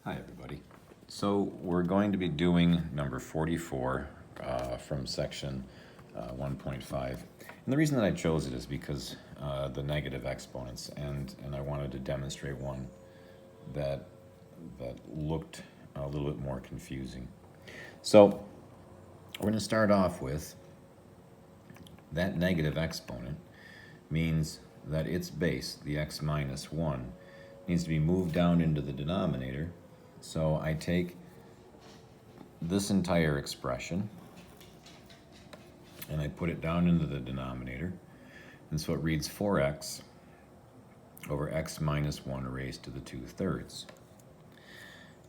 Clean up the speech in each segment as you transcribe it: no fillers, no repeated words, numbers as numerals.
Hi, everybody. So we're going to be doing number 44 from section 1.5. And the reason that I chose it is because the negative exponents, and I wanted to demonstrate one that looked a little bit more confusing. So we're going to start off with that negative exponent means that its base, the x minus 1, needs to be moved down into the denominator. So I take this entire expression and I put it down into the denominator. And so it reads 4x over x minus 1 raised to the 2/3.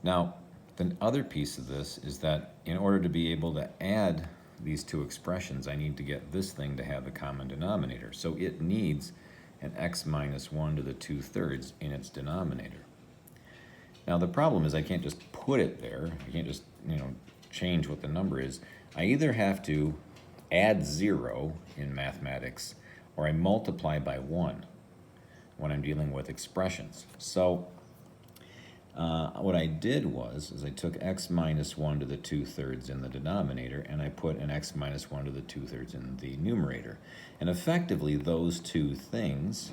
Now, the other piece of this is that in order to be able to add these two expressions, I need to get this thing to have a common denominator. So it needs an x minus 1 to the 2/3 in its denominator. Now the problem is I can't just put it there. I can't just, change what the number is. I either have to add 0 in mathematics or I multiply by 1 when I'm dealing with expressions. So what I did was I took x minus 1 to the 2/3 in the denominator and I put an x minus 1 to the 2/3 in the numerator. And effectively those two things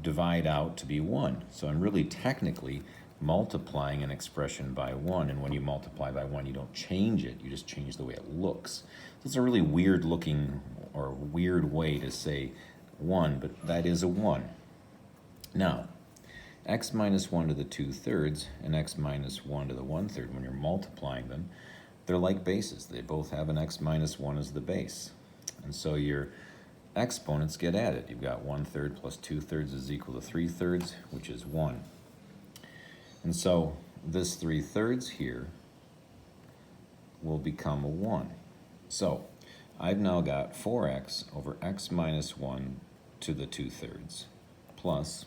divide out to be 1. So I'm really technically multiplying an expression by 1, and when you multiply by 1 you don't change it, you just change the way it looks. So it's a really weird looking or weird way to say 1, but that is a 1. Now, x minus 1 to the 2/3 and x minus 1 to the 1/3, when you're multiplying them, they're like bases. They both have an x minus 1 as the base. And so your exponents get added. You've got 1/3 plus 2/3 is equal to 3/3, which is 1. And so this 3/3 here will become a 1. So I've now got 4x over x minus 1 to the 2/3 plus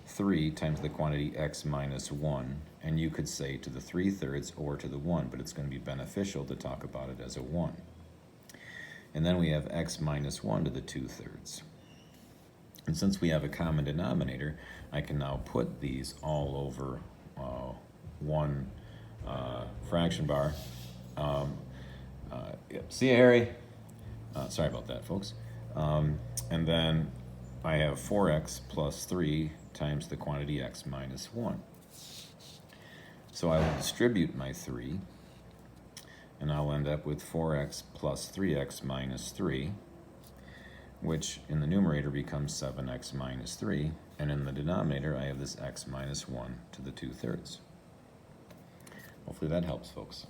3 times the quantity x minus 1, and you could say to the 3/3 or to the 1, but it's going to be beneficial to talk about it as a 1. And then we have x minus 1 to the 2/3. And since we have a common denominator, I can now put these all over one fraction bar. Yep. See you, Harry. Sorry about that, folks. And then I have 4x plus 3 times the quantity x minus 1. So I will distribute my 3, and I'll end up with 4x plus 3x minus 3, which in the numerator becomes 7x minus 3, and in the denominator I have this x minus 1 to the 2/3. Hopefully that helps, folks.